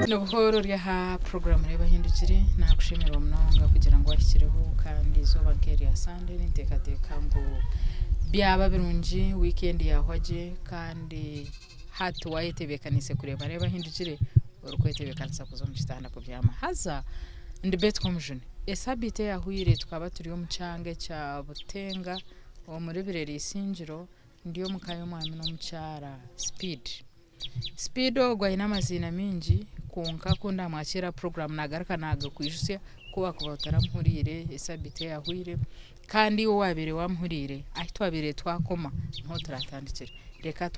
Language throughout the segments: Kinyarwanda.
Nubuhoro rya program Reeba Ahindugire nakushimira munonga kugira ngo washyireho kandi zoba nkeri ya Sunday n'intekateka ngo byaba birungi weekend yahwaje kandi hatu wayetebekanise kureba Reeba Ahindugire urukwetebekanisa kuzo mu kitanda ku byama haza ndibet Komujuni esabite yahuire tukaba turi mu cyange cya Butenga wo muri bireri isingiro ndiyo mukayo mwami no mucyara speed ogwa ina mazina mingi kunka kunda mwakira program nagaraka naga kwishusia kuba kubatara mpurire esabite yahuire kandi wo wabere wamhurire ahitwabere twakoma nko turatandikira reka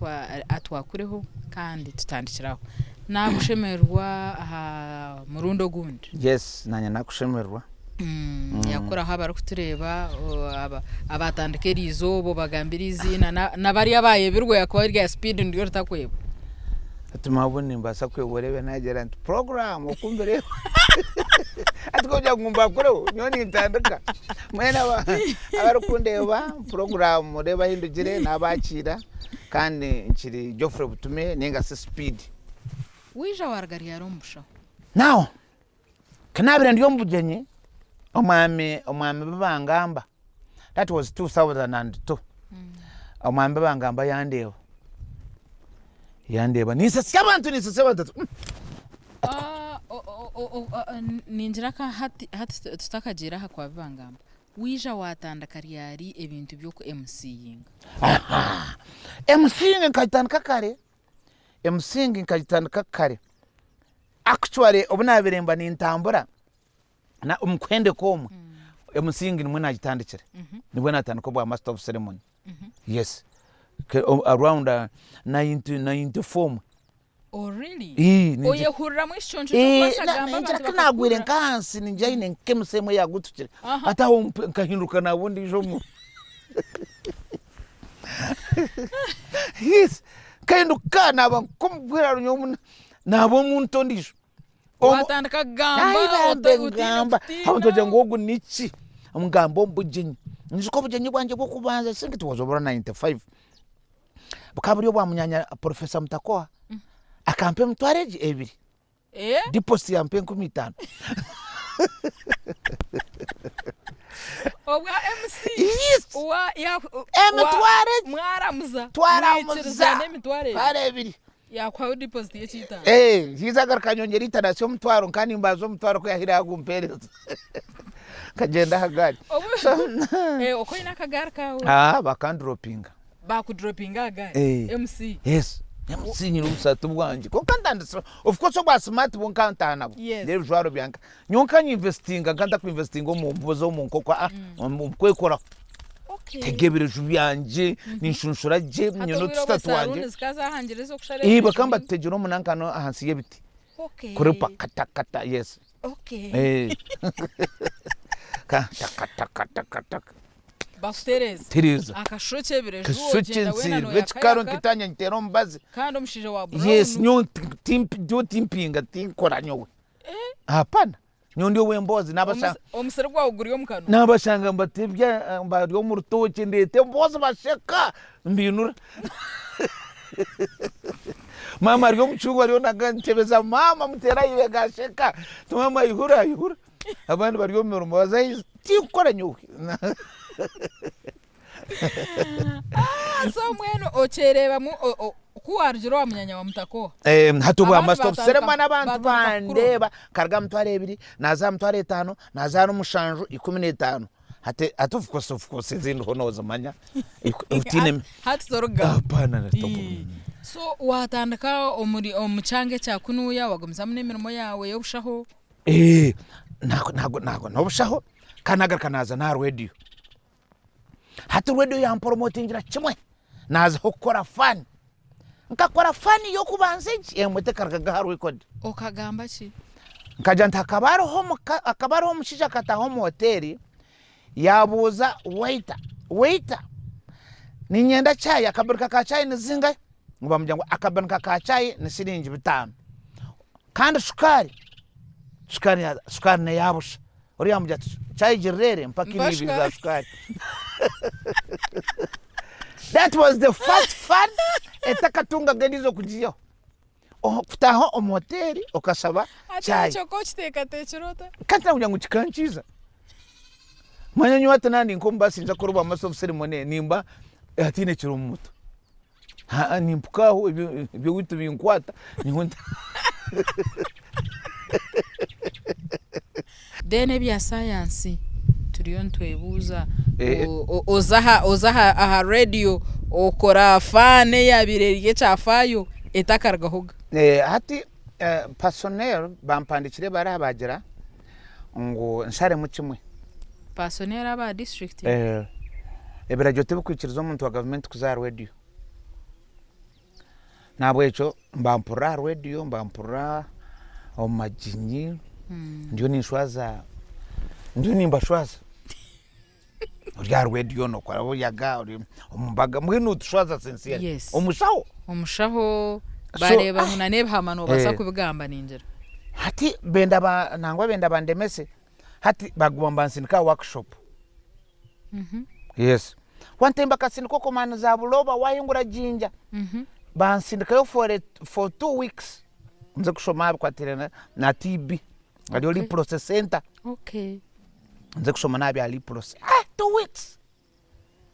atwakureho kandi tutandikiraho nagushemerwa aha murundo gundi yes nanya nakushemerwa yakora habara kutureba abatandikira izobo bagambira izina nabari yabaye birwe yakwa rya speed ndiyo rutakweba atumabone mbasa kweborebe nagera nti program Okumbireeba atikoja ngumba kureho nyoni ntandika mwena abarukundeba program Reeba Ahindugire nabakira kandi nkiri Geoffrey Butume nenga se speed wija wargari yaromusha now kanabira ndiyo mbugenye omwami babangamba that was 2002 omwami babangamba yandeba nise abantu ninjira ka hati tutakagira hakwa babangamba wija watanda kariyari ebintu byo ku MCing nkajitandika kare actually obunabiremba nintambura na umkwende komwe MCing nimwe nagitandikira nibwo natandika bwa master of ceremony yes around 94. Oh really? Oye hurra mwishonje kwasagamba nagwire nkansi ninjaine nkemsemo yagutukira ataho nkahinduka nabundi jomu yes kahinduka naba kumbwira runyomu nabo muntu ndisho watandika gamba abantu ngo niki umugambo mbujinyi nishiko bujinyi bwanje bwo kubanza singi tuwazobora 95 bukaburiyo bwa munyanya Professor Mutakoa akampe mtwareji ebiri deposit yampe 15 obwa MC yes wa ya mtwareji mwaramuza n'emitware pare ebiri yakwa deposit yechita hizagar kanyongera itanasyo mtwaro nkani mbazo mtwaro ko yahira yagumpereza kagenda hagari uko ina kagari kawe bakandropinga bakudropinga agari MC yes MC ni rusatu bwanje ko kandandisa of course obwa smart bon kantana rero jwaro byanka nyonka investinga kanda ku investingo mu mbozo mu nkoko kwekora tegebere jubiyanje ninshunshura je nyono tutatu wanje bakamba tegero munankano ahansi yebiti kure pakata yes kata Baktereza akashoche birejo genda wena no yakaro kitanya ntero mbazi kandi umushije wa brown yes nyo timpinga tinkora nyowe hapana nyondo wembozi nabashanga omusere gwa uguriyo mukano nabashanga mbatebya mbariyo mu rutoke ndete mbozi basheka mbinura mama ariyo mchungu ariyo nagantebeza mama mutera iwe gasheka tumama ihura abantu bariyo mu rumoza tinkora nyowe so mweno ochereba mu kuwarjiro wa munyanya wa Mutakoa hatubwa master of ceremony abantu bandeba karga mtware 2 naza mtware 5 naza no mushanju 15 hate of course zindi honoza manya utine hatoroga hapana na topo so watandaka omuri omucyange cya kunuya wagomza mu nemirimo yawe yo bushaho nago no bushaho kanaza na radio hati radio ya promotingira kimwe naza gukora fan nkakora fan yo kubanze emwete karagaga har record okagamba ki nkaja akabaro mushija kataho mu hoteli yabuza waiter ninyenda chai akabarika ka chai nizinga nguba mujyango akabarika ka chai ni siringi 5 kandi sukari ne yabusha uri yamujya chai jirere mpaka ibibi za sukari That was the first fun etakatunga genizo kujiyo kutaho omoteri okasaba chai cyo ko kiteka tekirota kata kugira ngo kikankiza manya nywa tanandi nko mbasinza kuruba amaso ceremony nimba atine kiro muto ha nimpukaho ibyo witu binkwata ninkunta dene bya science turiyo ntwebuza ozaha aha radio okora fane yabireriye cyafayo etakargahoga hati personnel bampandikire barabagira ngo nshare mu kimwe personnel aba district ebirajyo tebukwikiriza omuntu wa government kuza radio nabwo echo mbampura radio mbampura omajinyi ndio nishwaza ndio nimbashwaza urya radio no kwa bo yaga ombaga mwinu tushwaza sincere omushaho bareba munaneba hamano basa kubigamba ninjira hati benda nangwa benda bandemese hati bagomba nsinika workshop yes wantemba kasiniko komana za buloba wayingura jinja bansindikayo for 2 weeks nze kushoma kwatirana na TB radio li process center nze kushoma nabi ali process 2 weeks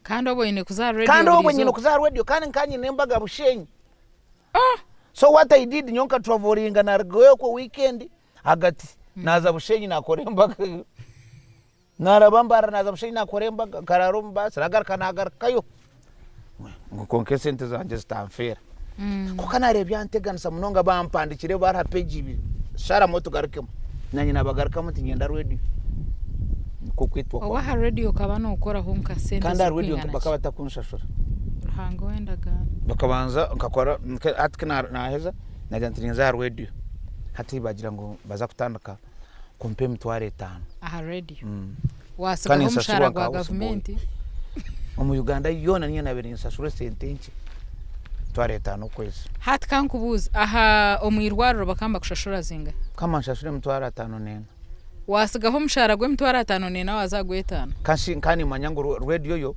kando boyine kuza radio kando boyine kuza radio kandi nkanyi nembaga bushenyi so what I did nyonka travelinga na rgoyo ko weekend hagati naza bushenyi nakoremba narabambara naza bushenyi nakoremba kararumba saragarka nagarkayo ngo konkesente zanje zitamfera kuko narebya nteganisa munonga bampandikire bara page ibi shara moto garkemo nanyi nabagarkamo tingenda radio ko kwitwa kwa wa radio kabano ukora honka sente kanda radio bakabata kunshashura ruhango wendaga bakabanza nkakora atkina naheza najantirinza radio hati bagira ngo baza kutandika kompe mtware 5 aha radio wasaka umushara gwa government mu Uganda yona niyo nabere nsashure sentenche tware 5 kwezi hati kankubuza aha omwirwariro bakamba kushashura zinga kama nshashure mtwara 5 nena wasigaho umushara gwe mtwara 5 nena wazagwetana kashi nkani manyango radio yo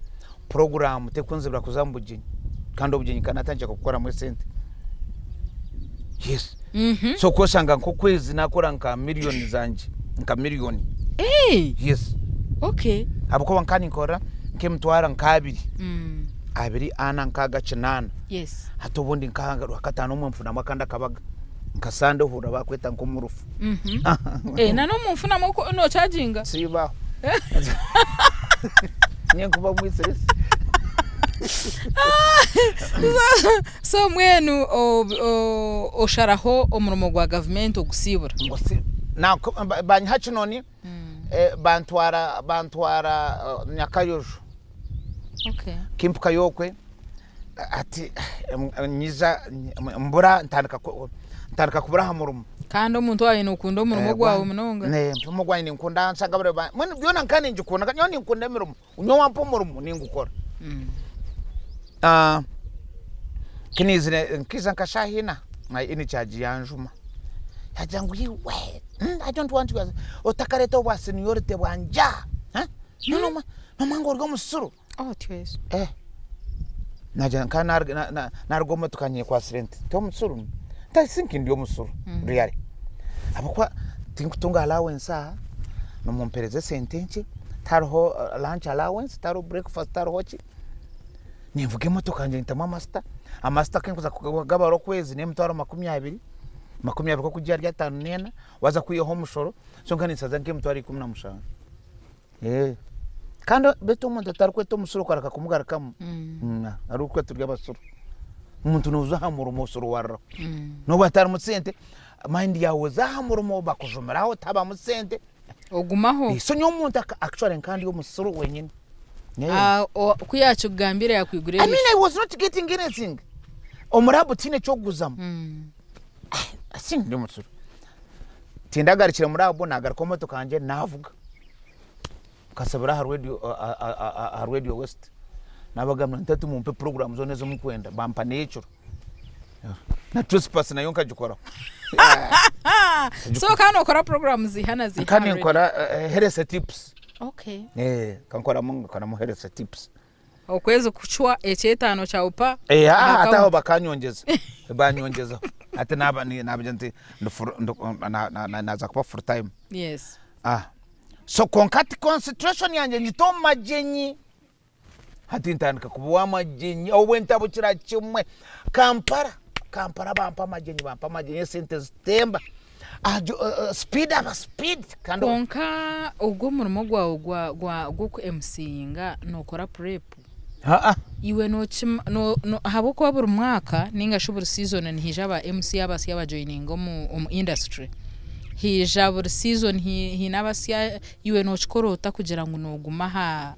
program tekunzibira kuzambujinyi kandi obujinyi kanatangira gukora muri sente yes so koshanga nko kwezi nakora nka million zanje nka million yes okay abuko bankani nkora nke mtwara nkabiri abiri ana nkaga kinana yes hatobundi nkanga rwakatano mumfuna makanda kabaga nkasande hura bakweta nko murufu nano mumfuna moko no charginga siba nyenkuba mwisirisi so mwenu osharaho omurumo gwa government ogusibura na banyakinoni bantwara nyakayojo okay kimpuka yokwe ati nyiza mbura ntandika kubura hamurumo kandi omuntu ayine ukunda omurumo gwawe munonga mpumo gwaine nkunda nsagabure mwene byona nkane njikunda nyoni nkunda emirumo unyo wampo murumo ningukora kinizine nkiza nkashahina ngai ini charge yanjuma yajangu yiwe I don't want you otakareta bwa seniority bwanja no mamango rwo musuru twese naja kana narugoma tukanye kwa silent to musuru I think ndio musuru really abakwa tinkutunga allowance no mumpereze sentenche tarho lunch allowance taro breakfast taro hochi nivuge moto kanje ntama master amaster kenkuza kugabaro kwezi ne mtwaro 20 ko kujya rya 5 nena waza kuyeho mushoro so ngani saza nke mtwari 15 kando beto umuntu atarukweto musuru kwaraka kumugarakamu arukweto ry'abasuru umuntu nuza hamura umusuru warro no batara mutsente mind yawe zahamura mu bakujumiraho taba mutsente ogumaho so nyo umuntu actually kandi yo musuru wenyine kuyacu gambira yakwigurira I mean I was not getting anything omurabo tine cyo guzama asinga ndi musuru tindagarikira murabo nagarako moto kanje navuga kasabura ha radio west nabagamna ntatu mumpe program zone zo mukwenda bampa nature na trespass na yonka jukora so kano kora programs zihana kani nkora herese tips okay kankora mungu kana mu herese tips okwezi kuchwa echetano cha upa ataho bakanyongeza banyongeza ati nabajenti naza kuba full time. Yes. So konkati concentration yanje nyito majenyi hati ntandika kubuwa majenyi owenta bukira kimwe Kampala bampa majenyi sente zitemba speed kandi konka ubwo murimo gwa ku MCinga nokora prep iwe no habo kwa buri mwaka ninga shobora season nhija ba MC abasi aba joining mu industry hija buri season hinabasya iwe no chikorota kugira ngo noguma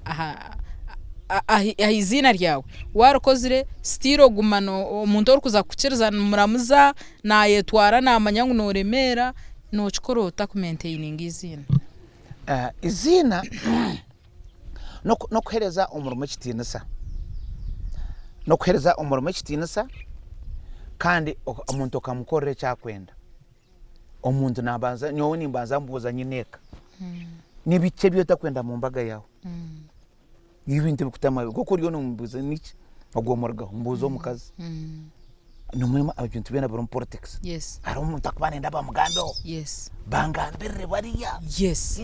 izina ryawe warakozire stiro gumano umuntu uri kuza kukiriza muramuza nayetwara namanyangu no remera no chikorota ku maintaining izina izina no kuhereza umurimo kitinisa kandi umuntu kamukorere cyakwenda umuntu nabanza nyowe nimbanza mbuza nyineka nibice byo takwenda mu mbaga yawe ibintu bikutama kuko ryo numbuza niki agomorga mbuzo mukazi numwema abintu bena bro politics yes ari umuntu akubane ndaba mugando yes bangambire bariya yes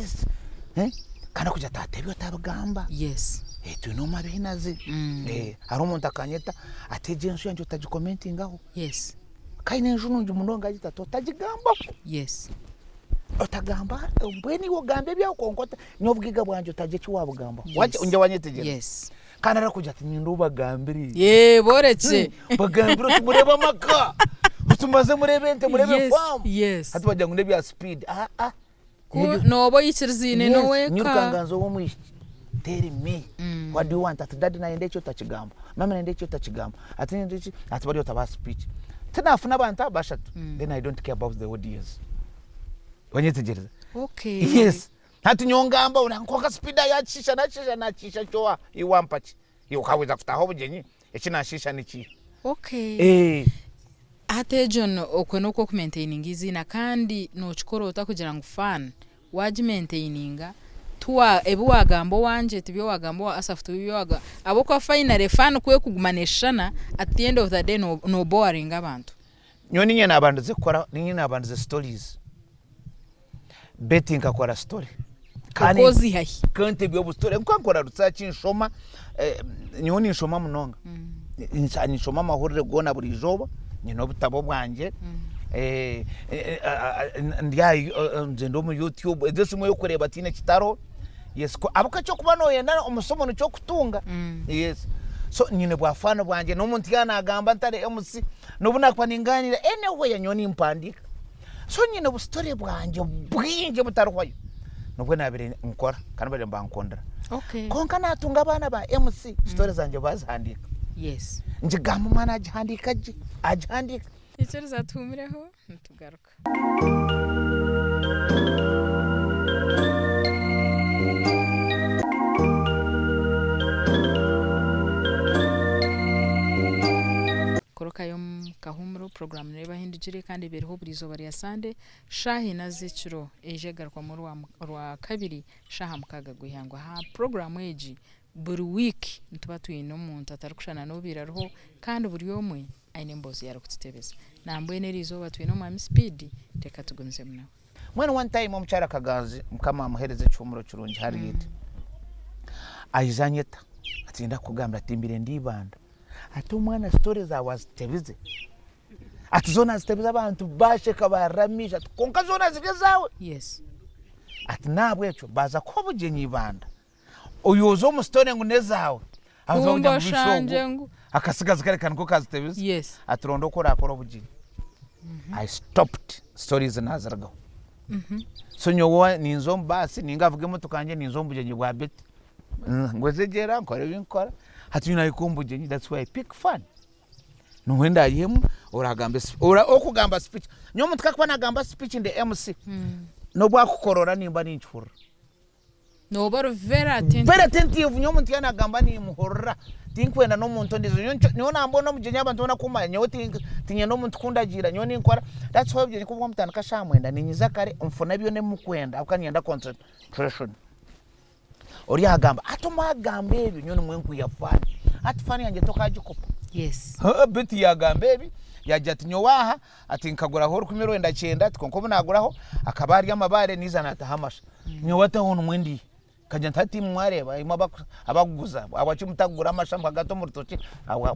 kana kuja tatebyo tabagamba yes tunoma binazi ari umuntu akanyeta atejenso yanje utagicomentingaho yes kaine njununje munonga agita totagigamba yes otagamba mbweni wo gambe bya konkota nyobwiga bwanje utaje kiwabugamba waje unje wanyetegera yes kana rakuja ati nyindu bagambiri boreke bagambiro tumureba maka utumaze murebe farm yes hati bajya ngune bya speed nobo yikirzine nowe nyurukanganzo wo mwishi tell me what do you want ati daddy na endecho tachigamba mama na endecho tachigamba ati endecho ati bari otaba speech tanafu nabantu abashatu then I don't care about the audience wanyetegereza okay yes hati nyongamba unankoka speed yachisha nachisha choa iwampachi yokaweza kutaho bujenyi ekinashisha niki okay ate John okwenoko ku maintaining izina kandi no chikorota kugira ngo fan waji maintaininga tuwa ebu wagambo wanje tibyo wagambo asaftu byo waga abo kwa final fan kwe kugumaneshana at the end of the day no boring abantu nyoni nyene abantu zikora nyine abantu ze stories betting akora story kandi kozi hahi kante byo story nkakora research nshoma nyoni nshoma munonga nshoma mahurire gona buri jobo nyino butabo bwanje ndiyayi nzendo mu YouTube ndese mu yokureba tine kitaro yes ko abuka cyo kuba no yenda umusomo no cyo kutunga yes so nyine bwafano bwanje no muntu yana agamba ntare MC nobuna kwa ninganira anyway yanyoni impandika so nyine bu story bwanje bwinje butarwayo nubwo nabire nkora kandi bari mbankondera okay konka natunga abana ba MC story zanje bazandika yes njigamba mwana ahandika icyo rizatumireho ntugaruka koroka yo kahumuro program Reeba Ahindugire kandi beriho burizo bari ya Sunday shahi naziciro ejegarwa muri wa kabiri shaha mukaga guhangwa ha program eji buri week ntuba tuyino umuntu atarukushana no birarho kandi buri yomwe aine mbozi yaro kutitebeza nambwe nerizo batuyino mu speed teka tugunze mna mwana one time omuchara kaganzi mukama muhereze cyumuro kirungi hari yiti ayizanyeta atinda kugamba timbire ndibanda ati umwana stories awazitebize ati zona zitebiza abantu basheka baramisha konka zona zigezawe yes ati nabwe cyo baza ko bugenyi banda uyozo mu story ngunezawe azoja mu bishogo akasigaza kerekana ko kazitebiza yes atirondo ko rakora bugenyi I stopped stories nazaragaho so nyowa ninzo mbasi ningavuge mutukanje ninzo mbugenyi bwa beti ngwezegera nkore binkora hati yuna ikumbugenyi that's why I pick fun no wenda yemu oragamba okugamba speech nyomu tukakwa nagamba speech in the MC no bwa kukorora nimba ninchura no baro very attentive nyomu ntiyana gamba ni muhorra tinkwenda no muntu ndizo nyona mbona mujenya abantu bona kumanya nyo tinye no muntu kundagira nyoni nkora that's why byo nikuvuga mutana kashamwenda ninyiza kare umfuna byo ne mukwenda akanyenda concentration ori agamba atuma agambe ebi nyoni mwenku ya fani ati fani yanje toka gikopa yes beti ya agambe ebi yajya ati nyowaha ati nkaguraho 19 ati konko naguraho akabari amabare nizana atahamasha nyowata hono mwendi kajya ntati mwareba imaba abaguza abachi mutagura amashamba gato mu rutoki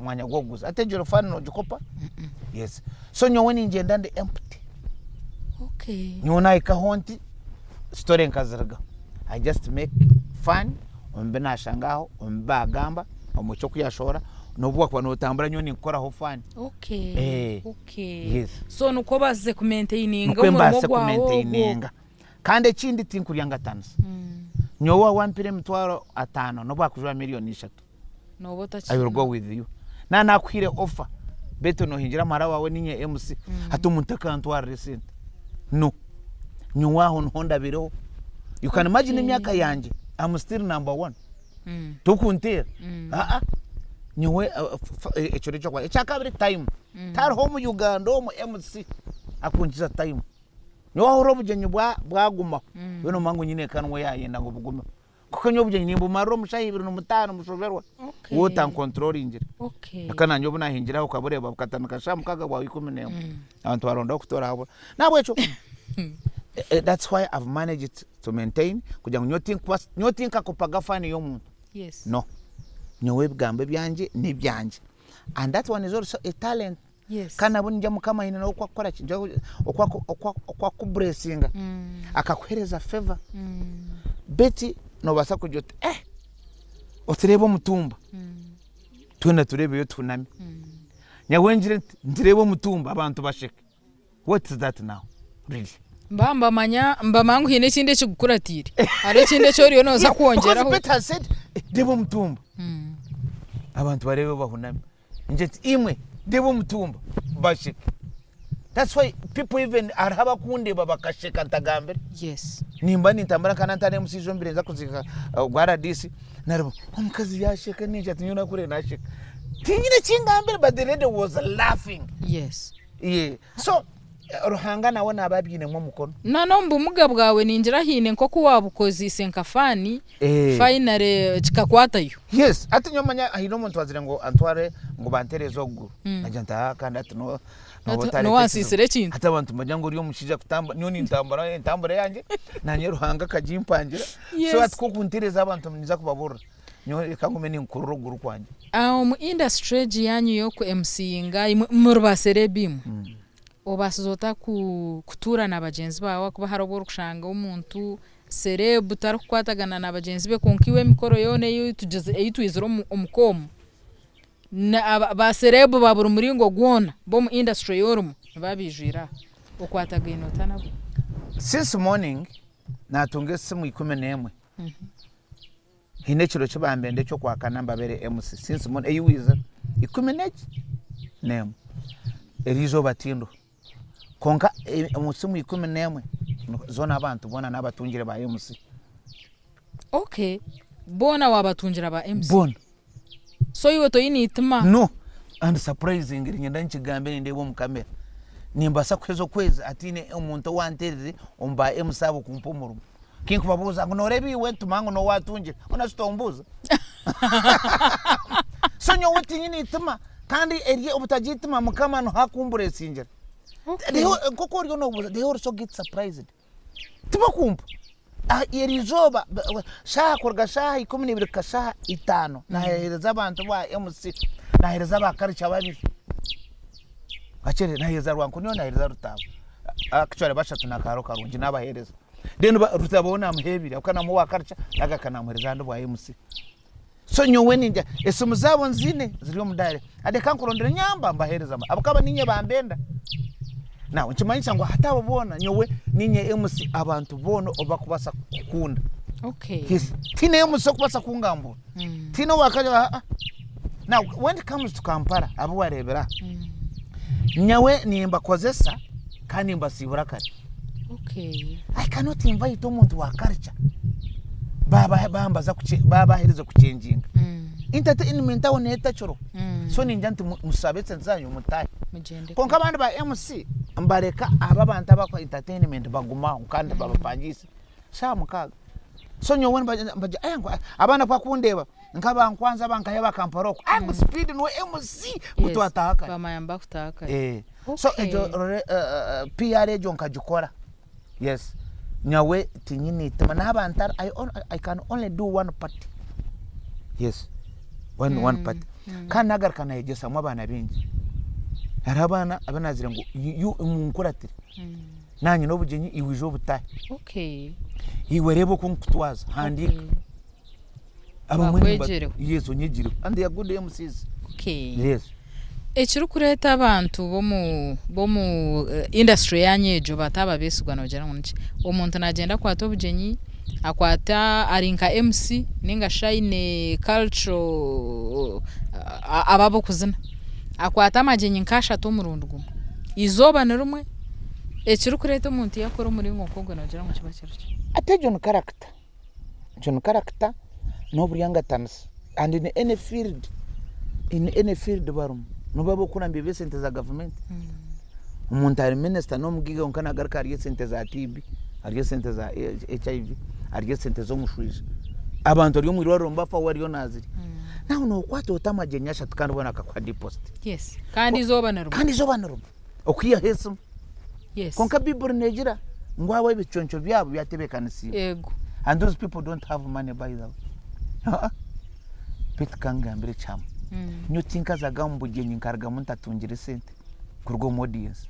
mwanya goguza ategero fano no gikopa yes so nyowe ninjenda ndi empty okay nyona ikahonti story nkaziraga I just make fun ombe nashangaho ombe agamba omucyo kuyashora nobuwa kwa notambura nyoni nkoraho fun okay okay yes so nuko baze ku maintaining umurimo gwawo kandi ekindi tinkuryanga tansa nyowa wampire mitwaro 5 no bakujwa miliyoni 3 no bota I will go with you na nakwire offer beto no hinjira mara wawe ninye MC hatu muntaka ntwara recent no nyowa hon honda biro you can imagine imyaka yanje I'm still number 1 tukuntira nyowe echore chokwa echakabiri time tar home Uganda mu MC akunjiza time nyowa horo bujenye bwaguma beno mangu nyine kanwe yayenda ngo bugume kuko nyobujenye nimbo maro mushahibiro no mutano mushoverwa wota control injira akana nyobu nahingira ukabureba bukatamika shamukaga bwa 11 abantu baronda kutora habo nabwo echo that's why I've managed to maintain kugira ngo nyotinka kupaga fani yo muntu yes no nyowe bgambe byanje ni byanje and that one is also a talent yes kana bunja mukama ine no kwakora kinjo okwa kubresinga akakwereza favor beti no basa kujota otirebo mutumba tuna turebe yo tunami nyawenjire ndirebo mutumba abantu basheke what is that now really mbamba manya mbamangu hine kinde kigukuratire ari kinde cyo riyo noza kwongeraho better said debo mutumba abantu barebe bahunami njeti imwe debo mutumba bashike that's why people even are haba kunde babakasheka ntagambere yes nimba nintambara kana ntane musizo mbire nza kuzika gwara disi narabo omukazi yasheka ninja tinyona kure nasheka tinyine kingambere but the lady was laughing yes yeah so ruhanga nawe nababyine mu mukono nanomba umuga bwawe ninjira hine nko kuwabukozi senkafani finally kikakwatayo yes ati nyomanya ahino muntu wazire ngo antware ngo banterezo guru najanta kandi ati no wasisire kintu hata abantu majango riyo mushija kutamba nyoni intambara yanje nanye ruhanga kajimpangira so ati ko kuntereza abantu mniza kubabura nyo kangume ni nkururo guru kwanje mu industry yanyu yo ku MCinga mu rubaserebimu obasizota kutura na bagenzi bawe kuba harobora kushanga umuntu cerebu tarakwatagana na bagenzi be konkiwe mikoro yone yitugeze eyitwiziro umukomo na ba cerebu babura umuringo gwona bo mu industry yorumu babijira okwataga inota nabo since morning natunge simu 11 hine kiro kibambende cyo kwakana mbabere MC since morning eyiwiza 11 name erizo batindo konka umusimu 11 zona abantu bona nabatungire ba MC okay bona wabatungira ba MC bona so iwe to yinitima no and surprising ngenda nkigambe ndebo mu kamera nimbasa kwezo kwezi atine umuntu wanterere omba MC abo kumpumurumu kinkubabuza ngo norebi wentu mango no watunje onasitombuza sonyo wati yinitima kandi eriye ubutajitima mukama no hakumbure sinjira okay nkoko ryo no buza they also get surprised tibakumpa yerizoba shaha korga shaha 12 ka shaha 5 na hereza abantu ba MC na hereza bakaricha babiri bachere na hereza rwanko nyo na hereza rutabo actually bashatu na karo karungi nabahereza then rutabona amhebira ukana mu wakaricha agakana muhereza ndo bwa MC so nyowe ninja esimu zabo nzine ziriyo mudare ade kankurondera nyamba mbahereza abakaba ninye bambenda nawe nchimanyisa ngo hatabona nyowe ninye MC abantu bono obakubasa kukunda okay yes tine MC okubasa kungambura tino wakaja now when it comes to Kampala abo warebera nyawe nimba kozesa kandi mbasibura kare okay I cannot invite umuntu wa culture baba bambaza baba herizo kuchenjinga entertainment aho netachoro so ninja nti musabetse nzanyu mutaye konka abantu ba MC mbareka aba bantu abako entertainment baguma kandi babapangisa sha mukaga so nyowe mbaje ayango abana kwa kundeba nkaba nkwanza bankayeba kamparoko I'm speed no MC kutwataka bamayamba kutaka so PR ejo nkajukora yes nyawe tinyini tama n'abantara I can only do one part yes one part kana agar kana yegesa mu abana bengi harabana abanazire ngo munkuratire nanyi nobugenyi iwijo butahe iwerebo kunkutwaza handika abamwe yeso nyigire and they are good MCs yes ekiri kureta abantu bo mu industry yanyejo bataba besugana ojera ngunki omuntu nagenda kwata obugenyi akwata arinka MC ninga shine culture ababo kuzina akwata amagenyi nkasha to murundugu izoba nerumwe ekiri kureta omuntu yakora muri nkoko nogera ngunki bakiryo ate John character no buryanga tanis and in any field barum no babo kuna mbibe sente za government umuntu ari minister no mugiga unkana garka ari sente za TB ari sente za HIV ari sente zo mushwije abantu ari mu rwaro mbafa wari yonaziri naho no kwato utamagenyasha tukandi bona akakwa deposit yes kandi zoba naruba okuya hesu yes konka bibur negira ngwawe bichoncho byabo byatebekanisi yego and those people don't have money by the way pit kanga mbere chama nyo tinka za gambugenyi nkarga muntatungire sente kurgo modies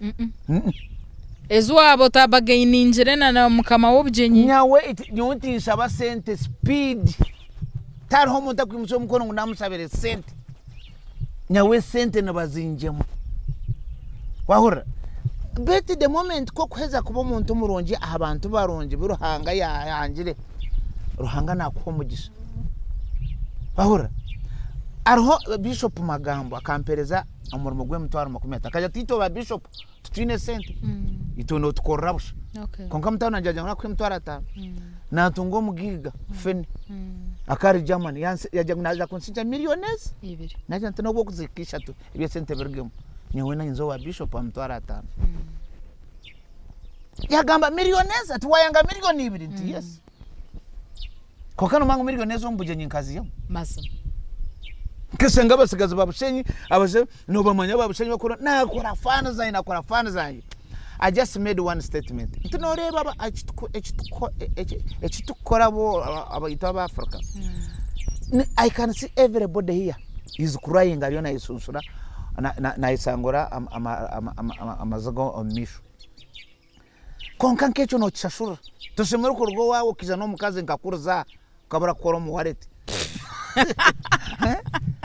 ezwabo tabagaininjire na mukama wobugenyi nyawe nyonti saba sente speed tar homo takwimso mukono ngunamusabere sente nyawe sente nabazinjemo wahura but the moment ko kweza kuba umuntu muronje abantu baronje biruhanga yangire ruhanga nakomugisha bahura arho bishop magambo akampereza amurimo gwe mutwaro 10 akaja tito ba bishop tutine sente itono tukorabusha konka mutana njaja na kwimtwara 5 na tungo mugiga fen akari German yaje naja konsinja millionaires ibiri naja ntano bwo kuzikisha tu ibyo sente bergemo nyewe na inzo wa bishop amtwara 5 yagamba millionaires atwayanga milioni ibiri yes kokano mangu millionaires ombugenyi nkazi yo masa kisenga basigaza babushenyi abaje no bamanya babushenyi bakora nakora fana zanyi I just made one statement ntino reba echitukora bo abayita aba Africa I can see everybody here is crying ariona isunsura na isangora amazago omisho konka nkecho no chashura tusemero kurgo wawo kijano mukaze nkakuruza kabara koro mu warete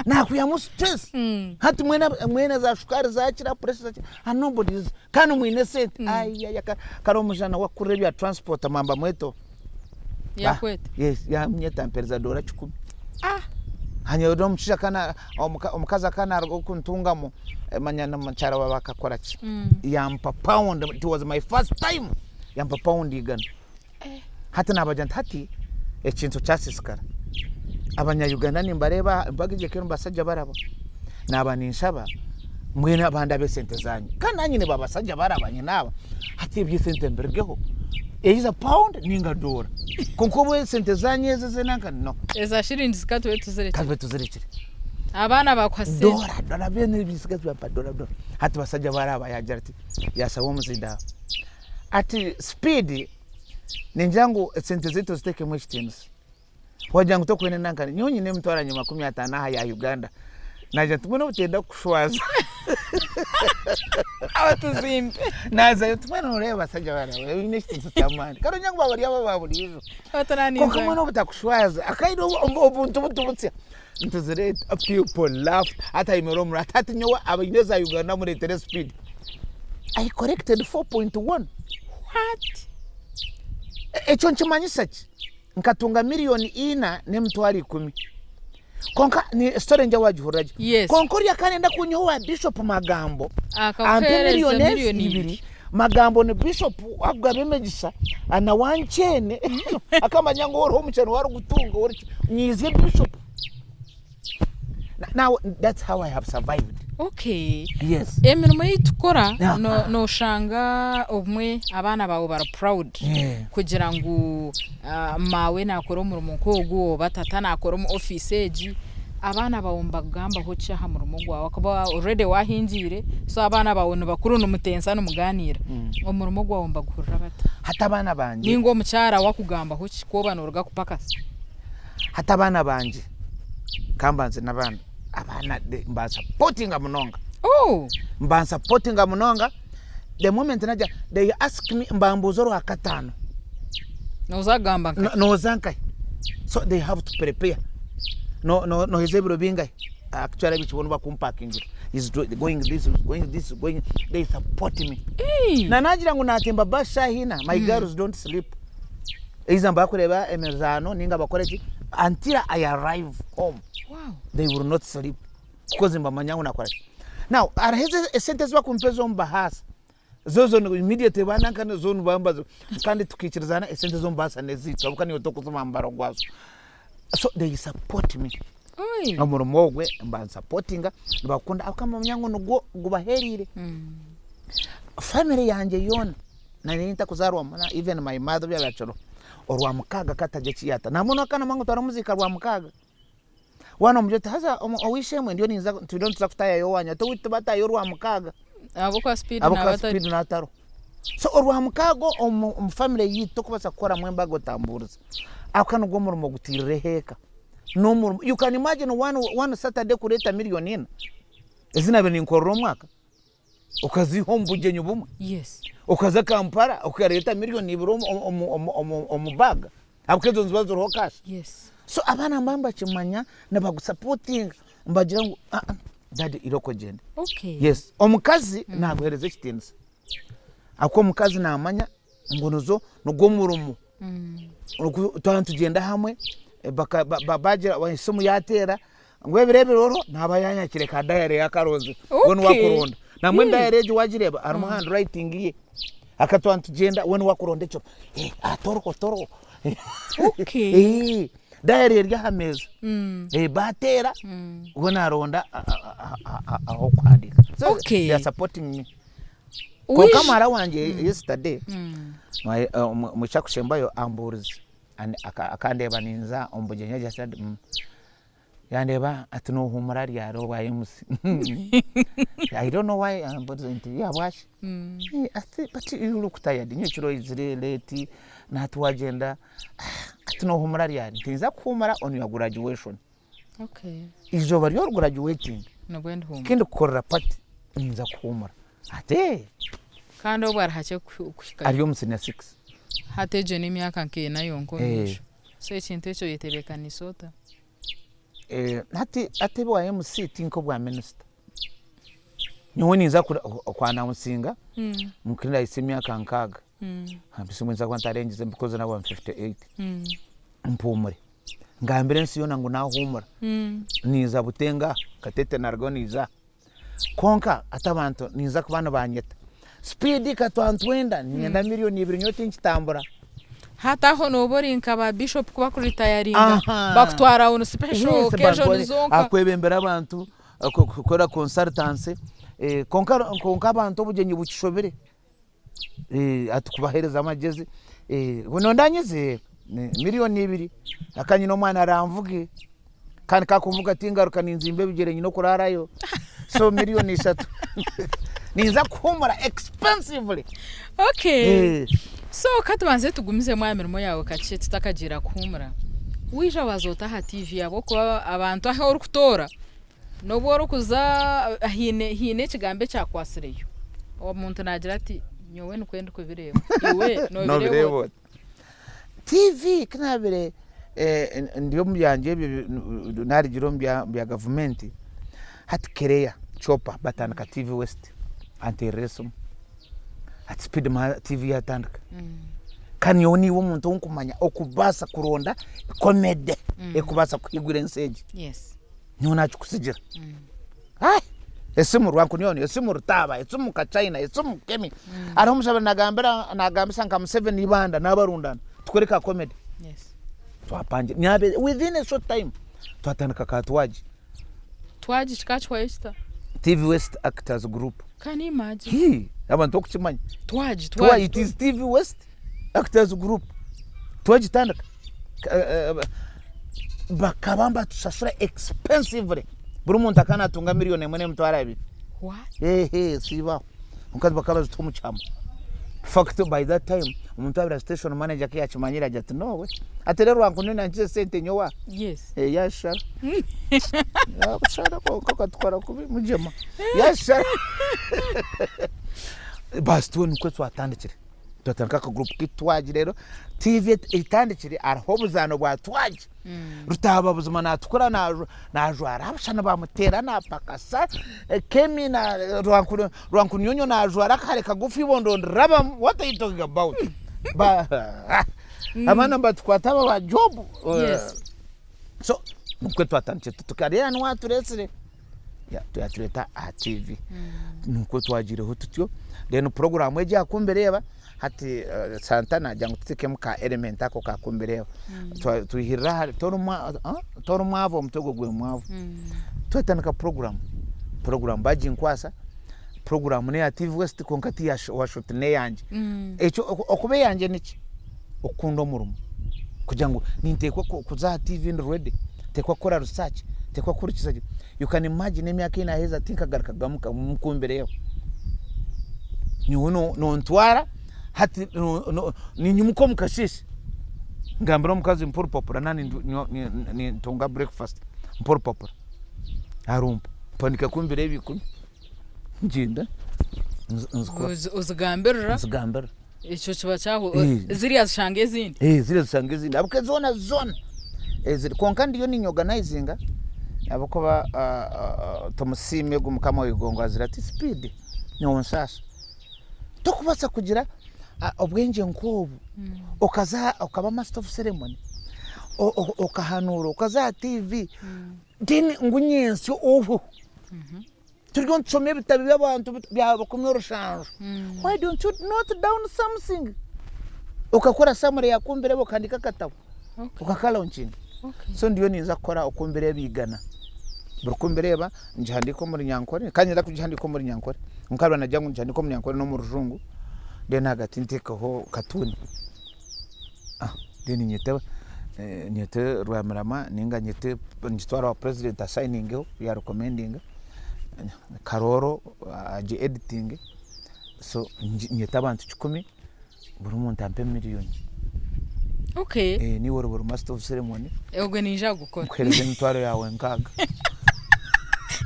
na kuyamu stress hati mwena za shukari za chira pressure and nobody is kanu mwine sent ay karo mujana wakurebya transport mamba mweto ya kwetu yes ya mnyeta mpereza dola 10 hanya ndo mchisha kana omukaza kana okuntungamo manyana manchara babakakora ki yampa pound it was my first time yampa pound igana hata nabajanta hati ekintu cyasiskara abanya Uganda nimbareba bagije kero mbasajja baraba nabaninsaba mwene abanda be sente zanyu kana nyine babasajja barabanye naba hati ibyo sente mbergeho is a pound ninga dora konko sente zanyu ezeze nanka no eza shirindi zikatu wetuzerekire abana bakwase dora bene bisikatu pa dora hati basajja baraba yajarati yasawo muzida ati speed ninjangu sente zetu ziteke mu kitens wajangu to kwene nankani nyonyi ne mtwara nyuma 15 ya Uganda naje tumwe utenda kushwaza awatuzimbe naza tumwe ureba sajja bana wine kitens tamani karo nyangu babari baburizo watananiza ko mwe butakushwaza akaido obuntu butubutse ntuzere people laugh hata imeromra hata nyowa abineza Uganda muri tele speed I corrected 4.1 what echo nchimanyisaki nkatunga milioni 4 ne mtwari 10 konka ni story nja wajihuraje yes. Konkoria kanenda kunyowa bishop magambo ante milioni 2 magambo ne bishop agabemegisa ana wanchene akamanyango oro muchano wari gutunga ori nyize bishop now that's how I have survived Okay. Yes. Emirimo yitukora no shanga obumwe abana bawe bara proud kugira ngo mawe nakora umurimo kogo batata nakora mu office eji abana bawumba gamba ho cyaha mu rumo gwawe akaba already wahingire so abana bawone bakuru no mutensa no muganira umurimo gwawe mbagurira bata hata abana banje ningo mucyara wakugamba ho kikobanurga kupakasa hata abana banje kambanze nabana abana mba supporting munonga mba supporting munonga the moment naja they ask me mbambuzoro akatano no zankai so they have to prepare no hezebro bingai actually bichibona bakumpacking is going they support me na najira ngo natemba basha hina my girls don't sleep izamba kureba emerzano ninga bakoreki until I arrive home. Wow. They will not sleep because mbamanyangu nakora. Now araheze sentence bakumpezo mbahasa zozo immediately banankana zone bambazo kandi tukikirizana sentence zo mbasa nezito abukani yotokusoma mbaro gwazo. So they support me. Oi. Amurumo gwe mba supportinga bakunda akama mnyango no gubaherire. Family yanje yona na ninta kuzarwa mana even my mother byabachoro orwa mukaga kataje kiyata namuno kana mango twara muzika rwa mukaga wana mujete haza owishemwe ndio ninza tudonza kutaya yo wanya to witubata yo rwa mukaga abukwa speed na batari speed na taro so orwa mukago family yito kubasa kora mwembago tamburuza akano go murumo gutirire heka no murumo you can imagine one Saturday kureta million ina ezina bene nkorro mwaka ukazi hombuje nyubumwe yes ukaza Kampala ukareta million ibiro omubaga abukezo nzibazo ro cash yes so abana mbamba chimanya na bagusupporting mbagira ngo dadi iroko gende okay yes omukazi naguhereze kitinza akwo mukazi namanya ngonozo nogomurumu tugenda hamwe babagira wahisumu yatera ngwebirebero nabayanya kireka diary yakaroze wonu wakuronda namwe diary wajireba ari mu handwriting ye akatwantugenda wonu wakuronda cyo toro okay diary rya hameza batera ubona aronda aho kwandika so okay they are supporting me ko kamara wanje yesterday muchakushembayo amburizi akandeba ninza ombujenya just said yandeba atino humara ryaro bayimusi I don't know why but yeah wash but you look tired nyechiro izire late na tuwagenda atino humara ryari tinza kumara on your graduation okay izo bari your graduating no gwenda huma kindi kukorera party ninza kumara ate kandi obwara hache kwika ariyo musina 6 hateje n'imyaka nke nayo nkomisho so ikintu cyo yitebekana isota atebe wa MC tinko bwa minister nyoni nza kwana musinga mukrinda isemyaka nkaga bisimwenza kwanta ranges because na 158 mpumure ngambire nsiyona ngo nahumura niza butenga katete nargo niza konka atabantu niza kubana banyeta speed katwantwenda nienda million 2 nyoti nkitambura hata ho nobori nkaba bishop kuba kuri retiringa bakutwara on special occasion zonka akwebembera abantu akora consultancy konka abantu obujenyi bukishobere atukubahereza amagezi buno ndanyize million 2 akanyi no mwana aramvuge kandi kakuvuga tingaruka ninzimbe bigerenyi no kurarayo so million 3 ninza kumura expensively okay so katubanze tugumize mwa mirimo yawe kace tutakagira kumura wija wazota ha TV yabo ko abantu aho uri kutora no boro kuza hine kigambe cyakwasireyo uwo muntu nagira ati nyowe nukwenda kubireba iwe no birebo TV kanabire ndiyo mbyanje nari giro mbya government hat kereya chopa batandika TV West anti-racism at speed ma TV yatandika kan yoni wo muntu unkumanya okubasa kuronda comedy ekubasa kwigura enseje yes nyona chukusigira esimu rwanku nyoni esimu rutaba esimu ka China esimu kemi ari umusaba nagambisa nka 7 ibanda nabarundana tukoreka comedy yes twapanje nyabe within a short time twatandika katwaji chikachwa esta TV West Actors Group. Can you imagine? Abantu okukimanya. Twaji. It is TV West Actors Group. Twaji tandaka. Bakabamba tusasura expensively. Buri muntu akanatunga miliyoni 1.2. What? Siba. Mukazi bakabaza tumuchama. Fact by that time umuntu abira station manager ke yakimanyira ati no we aterero wankunena nje sente nyowa. Yes. Yashara. Yashara ko katwara kubi mujema. Yashara. Basi tuni kwetwa atandikire. Tutanka ka group kitwaji rero TV itandikire arahobuzano bwa twaji. Rutaba buzima natukura najwara abashana bamutera napakasa kemi na rwankunyonyo najwara kare kagufi bondo raba what are you talking about ba amana batkwata ba job. Yes. So mukwetu atandikire tutukariya ni watu resire ya tuyatuleta a TV mukwetu wajireho tutyo then program eje Okumbireeba hati Santana jangu tutike muka element ako ka Okumbireeba tuhirra toru mwavo mtogo gwe mwavo tutanaka program baji nkwasa program ne ya TV West konkati ya washot ne yanje echo okube yanje niki okundo murumo kujangu nintekwa kuza TV ready tekwa kora research tekwa kurikizaje you can imagine emyaka ina heza tinka garukagamuka Okumbireeba nyuno no ntwara hati ni nyumuko mukashishi ngambira mukazi mporo popura nani ni tonga breakfast mporo popura arumpa panika Okumbireeba ikumi njinda uzigambira ico kiba cyaho ziriya zishange zindi ziriya zishange zindi abuke zona eziri konkandi yo ni organizinga abakoba tomusime gumukama wigongo azirati speed nyonsasa tokubasa kugira obwenje nkobu okaba master of ceremony okahanura okaza TV dini ngunyensyo oho turgon tsome bitabi by'abantu byabo kumyorushanjo why don't you note down something ukakora summary ya Okumbireeba kandika katabo ukakala unchini so ndiyo niza kora Okumbireeba igana Okumbireeba njihandiko muri nyankore kanyira kujihandiko muri nyankore nkalwa najangu njihandiko muri nyankore no mu rujungu dena gatintekaho katuni deni nyete rwamarama ninga nyete njitwara wa president assigning ya recommending karoro aje editing so nyete abantu 10 buri muntu ampe miliyoni. Okay. Ni woro master of ceremony. Ogwe ninja gukora. Kwereze ntwaro yawe nkaga.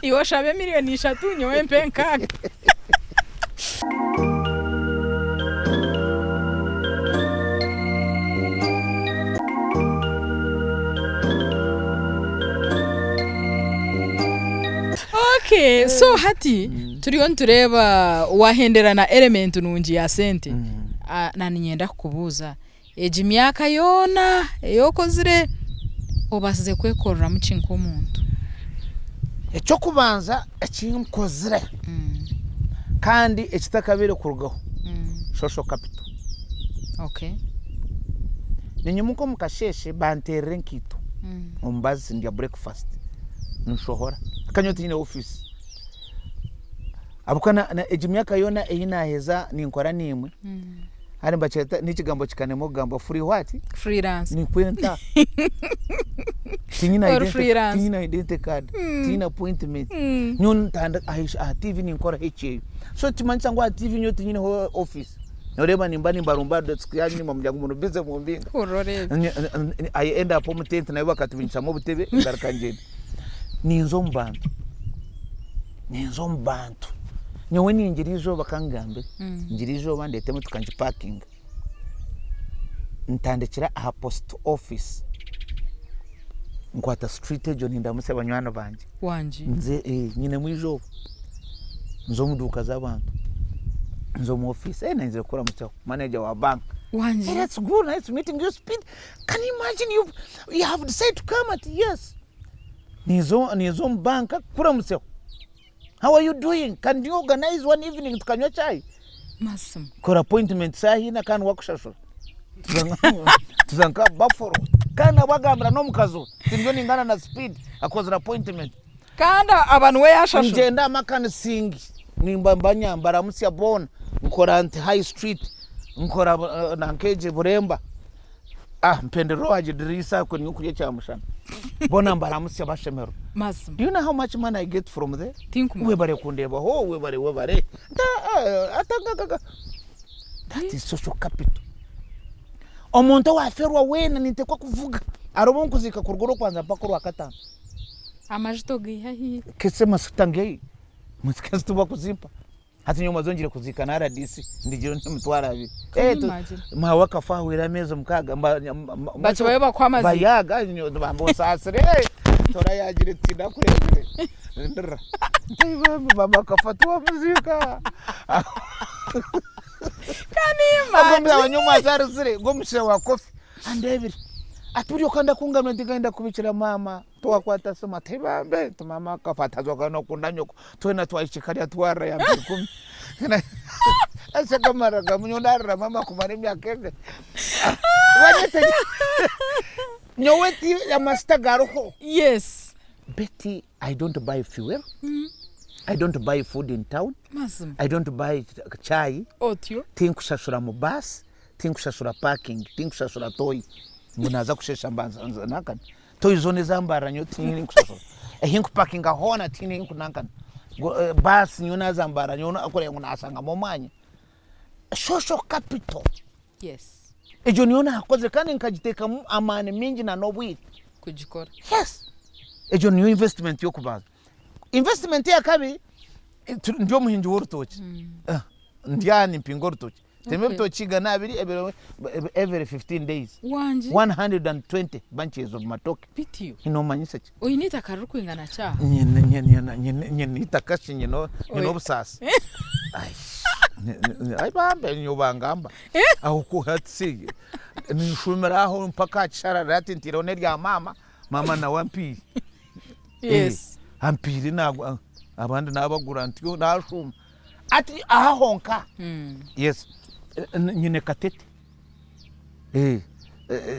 Iwo shabe miliyoni 3 nyowe mpe nkaga. Okay, so hati turiyo ntureba wahendera na element nungi ya sente. Nani nyenda kubuza eji myaka yona yokozire obasize kwekorera mu kinko muntu echo kubanza ekinkozire kandi ekitakabire kurugaho social capital. Okay. Ninyumuko mukasheshe banterere nkito ombazi ndia breakfast nshohora kanyoti nyine office abukana na eji myaka yona eyina heza ninkora nimwe hari mbacheta nikigambo kikanemo gambo free what freelance ni kwenta tinyina identity card tinyina appointment nyon tanda ahisha TV ni nkora HA so timancha ngwa TV nyo tinyina office noreba nimbani mbarumba dotskya ni mumjyangu muno bize mu mbinga urore I end up mu tent na bakati binsamo butebe ngarkanje ninzo mbantu nyewe ni ngirizo bakangambe ngirizo bandete mu tukanji parking ntandekira aha post office nkwata street ejo ndamuse banywana banje wanje nze nyine mwijo nzo muduka z'abantu nzo mu office na nze kora mutso manager wa bank wanje that's good, nice meeting you speed. Can you imagine you have decided to come at yes nizo bank kura mutso. How are you doing? Can you organize one evening tukanywa chai? Masum. Kora appointment sahi na kan wakushasho. Tuzanka Buffalo. Kana bagambira no mukazo. Tinjo ningana na speed akoze appointment. kanda abantu we yashasho ngenda makani singi nimba mbanyambara musya bona nkora anti high street nkora nankeje buremba mpendero waje dirisa ko nyukuye cyamushana bona mbara musya bashemero mazim. Do you know how much money I get from there? Think we bare kundeba ho we bare atanga that is social capital. Omuntu waferwa wena nitekwa kuvuga arobo nkuzika kurugoro kwanza pakuru akatana amajito gihahi kese masutangei musikasi tuba kuzimpa hati nyuma zongire kuzika na RDC ndigiro ntimutwara abi mawaka fahwira mezo mukaga bacho bayoba kwamazi bayaga bambo sasire tora yagire tinda kuregere ndira baba kafatwa muzika kanima ngomba abanyuma zarizire ngomshe wa kofi andebiri aturi okanda kungamwe ndigenda kubikira mama twakwata soma tebambe mama kafatazwa kana kundanyoko twena twaichikari atwara ya 10 asa kamara gamunyondara mama kumare myakende wanyete nyoweti ya mastagaroho. Yes Betty, I don't buy fuel. I don't buy food in town. Mazim. I don't buy chai. Otyo. Tinkushashura mu bus, tinkushashura parking, tinkushashura toy. Munaza kushesha mbanza nakani. Toy zone zambara nyo tini kushashura. Hinku parking ahona tini kunakani. Bus nyona zambara nyona akore ngona asanga momanya. Social capital. Yes. Ejo niona hakoze kandi nkajiteka amane mingi na nobwiri kujikora. Yes. Ejo niyo investment yo kubaza. Investment ya kabi ndio muhinji worutoki. Ndiani mpingo rutoki. Tembe rutoki gana abiri every 15 days. 120 bunches of matoke. Pitiyo. Inomanyisa ki. Oyinita karu kwingana cha. Nyene itakashi nyeno busasa. Ai bambe nyobangamba. Aho ko hatsi. Nishumira aho mpaka chara rati ntirone rya mama na wampi. Yes. Ampiri na abandi nabagura ntiyo nashuma ati ahonka. Yes. Nyine katete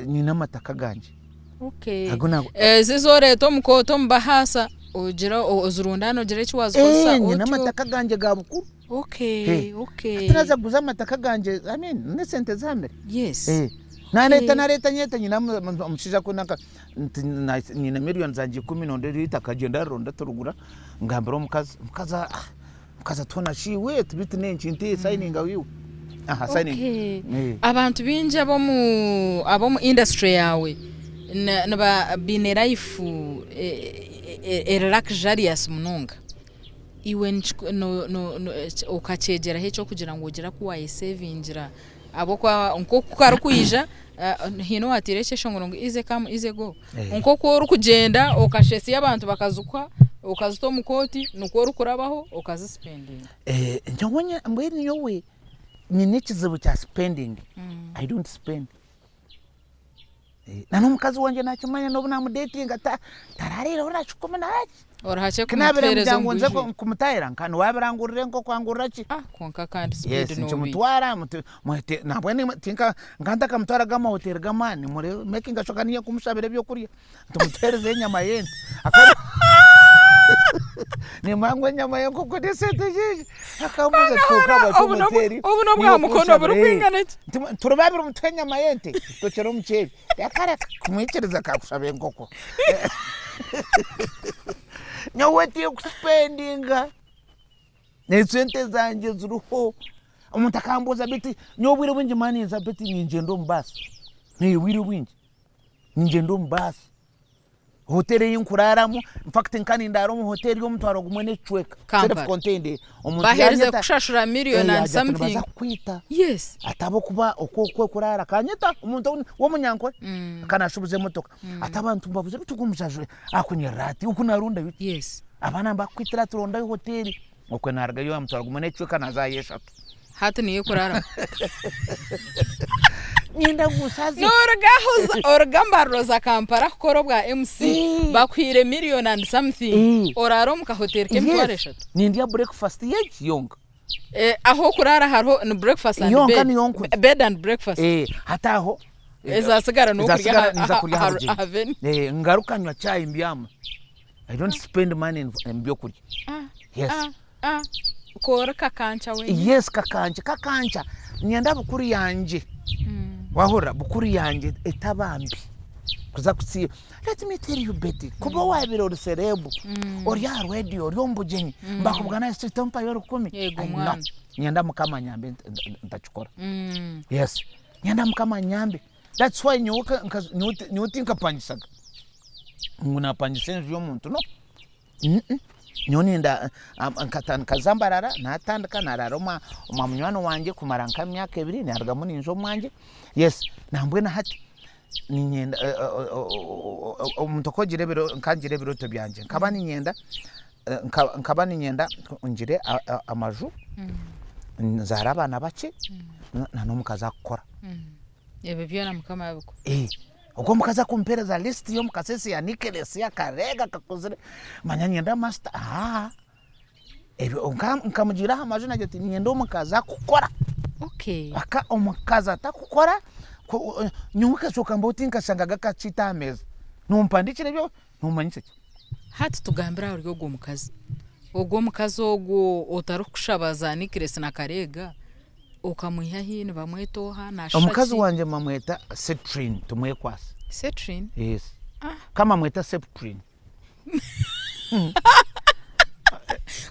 nyina mataka ganje. Okay. Zizore tomko tombahasa ogira ozurundano gira chiwazo kosa nyina mataka ganje gabukuru. Okay. Atinaza guza mataka ganje I mean ne sente zamere. Yes. Nareta nyeta nyina mshiza kunaka nyina million zanje 10 nonderi itakagenda ronda turugura ngambiro mukaza tona shiwe tubiti nenchi nte signing wiwe. Signing. Abantu binje abo mu industry yawe naba bine life luxurious munonga iwe no ukachegera hecho kugira ngo ugira kuwa savingira abo kwa nko kwarukuyija hino atireshe shongoro ize come ize go nko ko rukugenda okashesi y'abantu bakazukwa okazuto mukoti nuko rukurabaho okazispending njongwe mbweni yowe nyine kizibu cha spending. I don't spend. Nano mukazi wanje nakimanya no buna mudating tararira ora chukoma nachi orahache kumtereza ngonze kumutayira nkano wabirangurire nko kwangurira ki konka kandi speed no. Yes chimutwara muhete nabwene tinka nganda kamutwara gama hotel gamani muri making ashokaniye kumushabire byo kuriya tumutereze nyama yende akari ni mangwe nyama yako kode sete je akamuza tukaba tumuteri ubu no bwa mukono buri kwingana turababira umutwenya mayente tokero umuceri yakara kumwikereza kakushabe ngoko nyaweti kuspendinga nesente zanje zuruho umuntu akambuza biti nyobwire winje mani za biti ninjendo mbasi niwiri winje ninjendo mbasi hoteli yinkuraramo in fact nkani ndaro mu hoteli yo mutwaro gumwe chweka self contained umuntu baherize kushashura million and something kwita. Yes atabo kuba okokwe kurara kanyeta umuntu wo munyankwe kana shubuze motoka atabantu mbabuze bitugumujajwe akunyerati ukunarunda biti. Yes abana mbakwitira turonda hoteli okwe narga yo mutwaro gumwe chweka nazayeshatu hati niyo kurara Ninda gusazi orgamba roza kampara korobwa MC bakwire million and something oraro muka hotel kemtwaresha nindia breakfast yonga aho kurara haro no breakfast and bed and breakfast hata aho eza sigara no kurya haven ngaruka nywa chai mbyama I don't spend money in byokurya. Yes. Kora kakancha we. Yes, kakancha. Nyenda bukuru yanje. Wahora bukuru yanje etabambi. Kuza kusiye. Let me tell you Betty, kuba wabiro ruserebu. Ori ya radio, ori ombujenyi. Mbakubwana sitompa yoro 10. Yego mwana. Nyenda mukama nyambe ntachukora. Yes. Nyenda mukama nyambe. That's why nyuti nkapanyisaga. Nguna panyisenje y'omuntu no. Nyoni nda kazambarara natandika nararoma munywano wanje kumara nkamyaka 2 naragamo ninjo mwanje. Yes, nambwe na hati ninyenda umutokogire biro nkangire biro to byanje nkaba ninyenda ngire amaju nzara abana bake na no mukaza akora ebe byona mukama yabiko uko mukaza kumpereza list yo mukasesi ya Nicholas ya Karega kakuzire manyanyenda master ebe nkamugira amaju na joti nyendo mukaza kukora aka omukaza atakukora nyuka soka mboti nkashangaga kacita ameza numpandikire byo numanyise hati tugambira uri go mukazi ogwo otarukushabaza Nicholas na Karega ukamuha hino bamwetoha nashaki omukazi wanje mamweta Cetrin tumwekwasa Cetrin yes kama mweta Cetrin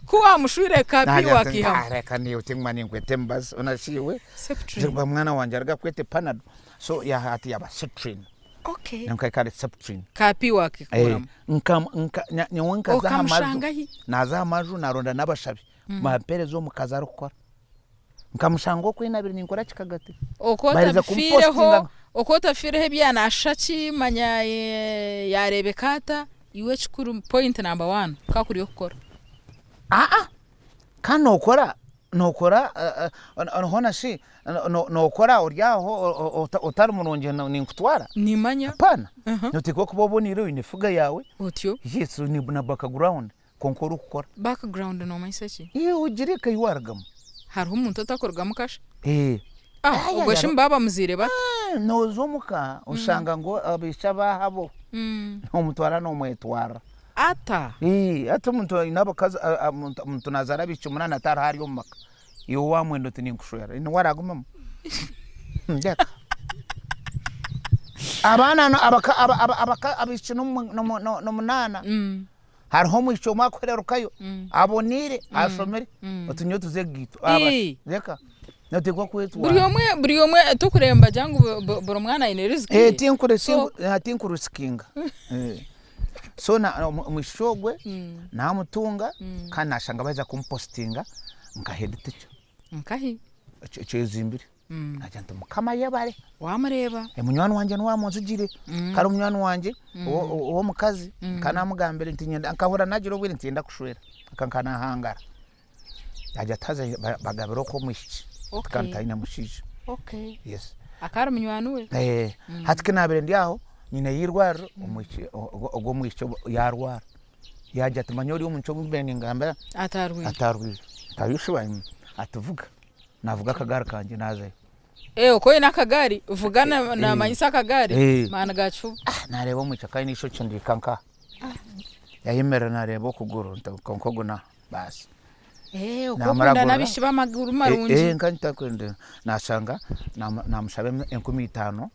kuwa mushwire kapi wakiha reka ni utingmani ngwete mbas onashiwe Cetrin mwana wanje arga kwete Panado so ya hati yaba Cetrin nkakale Cetrin kapi wakikura nyawanka za amaju naza amaju naronda nabashabi maperezo mukaza rukora nkamushango kwinabiri ninkora kikagate okota fireho okota fireho byana ashaki manya yarebekata iwe chikuru point number 1 kakuri okora kana nokora hona shi nokora uryaho otari muronje ninkutwara nimanya pana notiko kubobonire inifuga yawe otyo yes ni na background konkora ukora background no maisachi ugire kayiwaragamo hariho umuntu atakorwa mukasha ubwo shimbaba muzire bata nozomuka ushanga ngo abisha bahabo umutwara no mwetwara ata umuntu inabakaza umuntu nazara bicu munana atara hari umaka iyo wamwendo tininkushwera ino waraguma ndeka abana abaka abicu no munana hariho mwico makwererukayo abonire ashomere otunyo tuzegito reka nategwa kwetwa buri omwe tukuremba jangu buri mwana ineriziki tinkurusikinga so na mwishogwe namutunga kana shanga baza kumpostinga nkahediticho chezimbiri ajanta mukama yabare wamureba munywani wanje nwamunzugire kari munywani wanje uwo mukazi kana mugambere ntinyenda nkahura najiro bwire ntienda kushwera akankana hangara ajya taze bagabiro ko mushiki kantaina mushiji yes akari munywani we hatike nabere ndiaho nyina yirwaro umuki ogwo mwico yarwara yajya tumanyori umunco bene ngamba atarwi tayushwa atuvuga navuga akagara kanje naze uko ina akagari uvugana na manyisa akagari mana gacu nareba mu cyakaye nisho cyondikanka yayimera nareba kuguru konkoguna basi ukunda nabishiba amaguru marunji nkanta kwende nasanga namushabe 15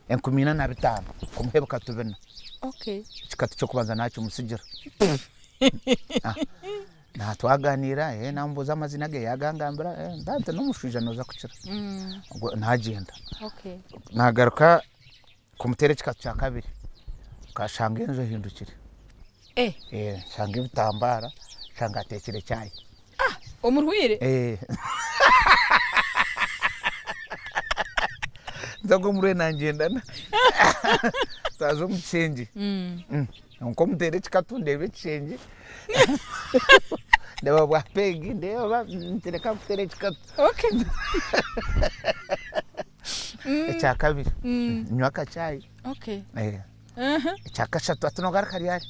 15 kumuheba katubena kikatu cyo kubanza nacyo musigira na twaganira nambuza amazina ge yagangambira ndante n'umushuje noza kucira ntagenda nagaruka kumutere kikatu cya kabiri kashanga enzo hindukire shanga ibitambara shanga atekere cyayi umurwire nzago mure nangendana tazo mucenji nko mutere kikatu ndebe cenji ndeba bwapegi ndeba ntereka kutere kikatu ecya kabiri nywaka cyayi ecya kashatu atunogara kariari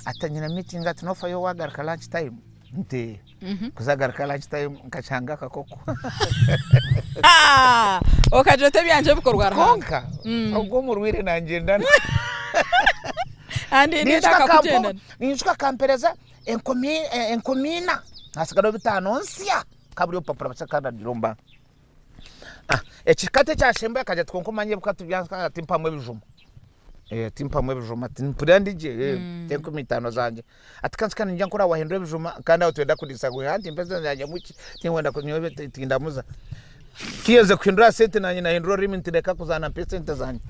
atanyina meeting atunofa yo wagaraka lunch time nte kuzagaraka lunch time nkachanga kakoko okajote byanje bikorwa konka ubwo murwire nangendana andi ndaka kugenda ninjuka kampereza enkomina hasigara bitano nsya kaburi papura basakanda diromba ekikate cyashemba akaje twonkomanye bukatu byanka timpamwe bijuma timpamwe bijuma timpurandije tenko mitano zanje atikansika njya nkora wahindura bijuma kandi aho twenda kudisa go handi mpeza zanje muki tinwenda kunyobe tindamuza kiyeze kwindura sente nanye na hindura limit ndeka kuzana percent zanje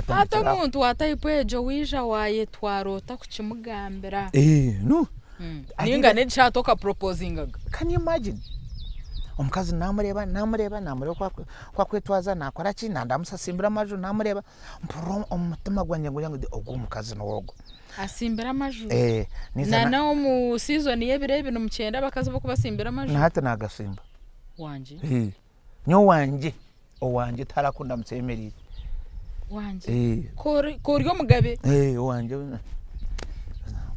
hata muntu watayipwejo wisha waye twarota kuchimugambira no ninga nechatoka proposing can you imagine omukazi namureba kwa kwetwaza nakora ki nandamusasimbira amaju namureba mpuro omutima gwanje ngo ogwo omukazi nogo asimbira amaju na mu season yebirebe no mucyenda bakaza bako basimbira amaju nahata nagasimba wanje nyo wanje owanje tarakunda mutsemerire wanje koryo mugabe wanje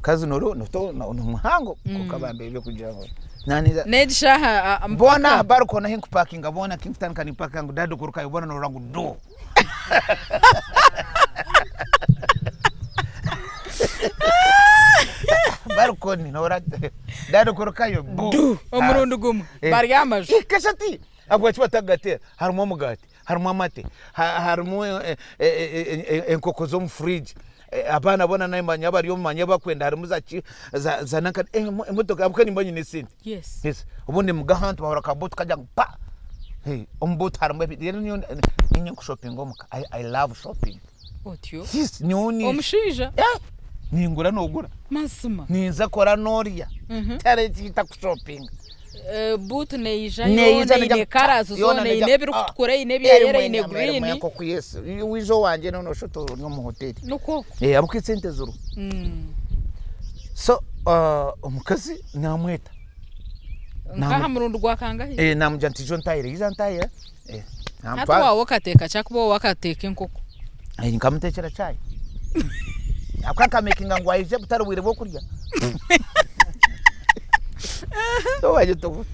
kazi noro no muhango kokabambe byo kugira ngo naniza nedishaha mbona barko na hinku parking abona Kingston kan parking dadu kuruka yobona no rangu do barko ni no rat dadu kuruka yo do omurundo gumu baryamaje kashati abwo kibatagate harimo mugati harimo amate harimo enkoko zo mu fridge abana bona naimanya bari yo manya bakwenda harimo za nanka imodoka abukani mbanye nesindi yes ubundi mugahantu bahora kabuto kajya pa ombuto harimo rero niyo shopping omuka I love shopping otyo yes nyoni omushija ningura nogura masuma ninza kora noria tare kita ku shopping but neija ne karazo zone inebiru kutukura inebiyere ine green yako kuyese wizo wanje no shoto no mu hotel nuko abukitsente zuru so omukazi namweta ngaha murundo gwa kangahe namujanti John Tire izantire hata wawo kateka chakubo wakateka enkoko nkamutekera chai akaka making ngwa ije butarubwire bwo kurya so waje to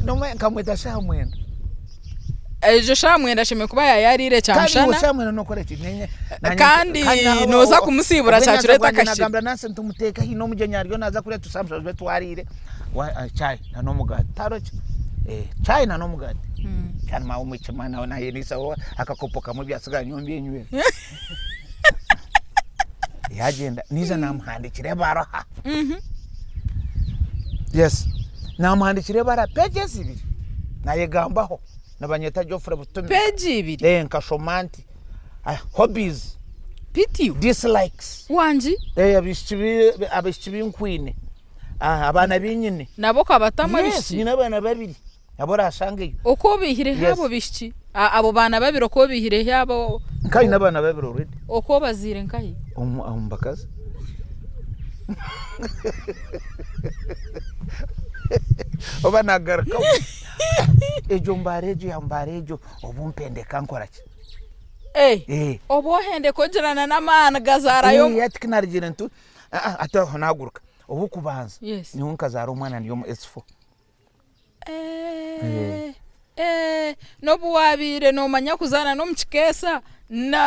no me kamweta shamwenda ejo shamwenda shime kuba yarire cyamshana kandi shamwenda no koreki nenye kandi noza kumusibura cyacureta kashi nagambra nase ntumuteka hino mujenyaryo naza kure tusamsha bwe twarire chai na no mugati taroche chai na no mugati kandi mawo muchimana ona yenisa akakopoka mu byasiga nyombi enywe yagenda niza namuhandikire baraha yes namuhandikire bara pages ibiri nayegambaho nabanyeta Geoffrey Butumi page ibiri nkashomanti hobbies pity dislikes wanji abishyibi nkwine abana binyine nabo kabatamwe bishi nyina abana babiri abora ashangeyo uko bihire habo bishiki abo bana babiri uko bihire habo nkai nabana babiri already uko bazire nkai mbakazi obanagarka ejo mbarejo yambarejo obumpendeka nkoraki obohende kogerana n'amana gazarayo yatiknarjire ntu ata naguruka obukubanza yes niho nkazara umwana niyo mu S4 no buwabire no manya kuzana no mchikesa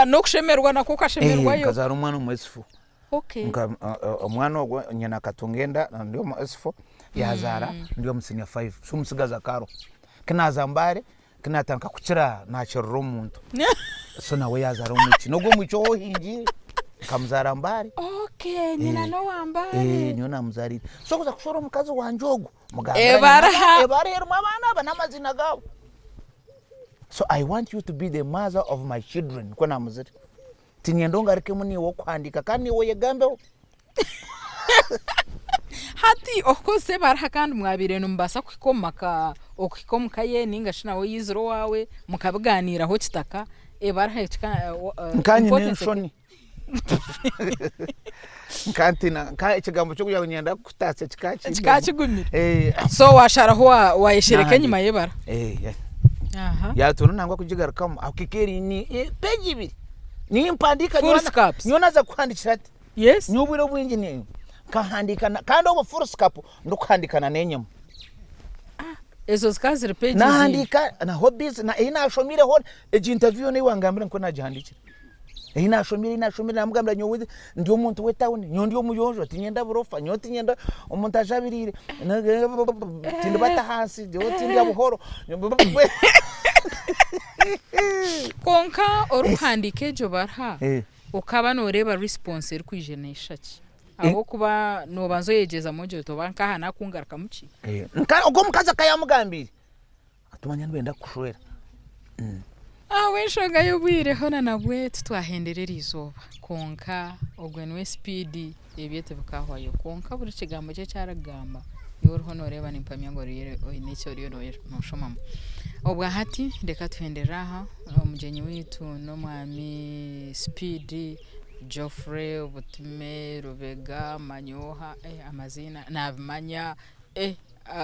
no kushemerwa nako kashemerwa yo nkazara umwana mu S4 okay umwana ogwo nyina katungenda ndio mu S4 yazara ndio musinya 5 sumusigaza karo kinazambare kinatanka kukira nakirro umuntu so nawe yazara umuki nogo mucyo hingi kamuzara mbare okay nyina no wambare nyo namuzari so kuza kushora mukazi wanjogo muganga ebara rero mabana banamazina gawo so I want you to be the mother of my children kona muzari tinyendonga rike muni wo kwandika kandi wo yegambeho hati okose baraha kandi mwabire numbasa kwikomaka okwikomka ye ninga shinawe yiziro wawe mukabiganiraho kitaka ebaraha nkanye nshoni nkantina ikigambo cyo kujya kunyenda kutatse kikakigumira so washaraho wayeshereke nyuma yebara aha yatuno nangwa kujigarukamo akikeri ni page ibiri ni mpandika nyona za kwandikira ati yes nyubiro bwingi ni kahandikana kandi obo full scope ndukhandikana nenyama ezo zikazire pages nahandika na hobbies na inashomire ho interview ni wangambira nko nagihandikira inashomire namugambira nyowe ndi umuntu we town ndi umuyonjo tinyenda burofa nyoti nyenda umuntu ajabirire tindi bata hasi tindi abuhoro konka oruhandike jo barha ukaba noreba response iri kwijenesha ki aho kuba nobanzo yegeza mojo to banka hana kungaruka muki ubwo mukaza kayamugambire atumanya ndwenda kushwera wenshoga yobwire hona nabwe twahenderera izoba konka ogwenwe speed ebyete bukahwayo konka buri kigambo cye cyaragamba yoro noreba nimpamya ngo rero nicyo rero no shomama obwa hati reka tuhenderaha umugenyi witu no mwami speed Geoffrey Obutume Rubega Manyoha amazina nabimanya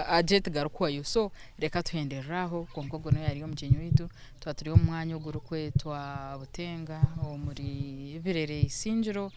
ajet garukwayo so reka tuhenderaho konko gono yari umugenyi witu twaturiyo umwanya ugurukwe twa butenga muri birere isinjiro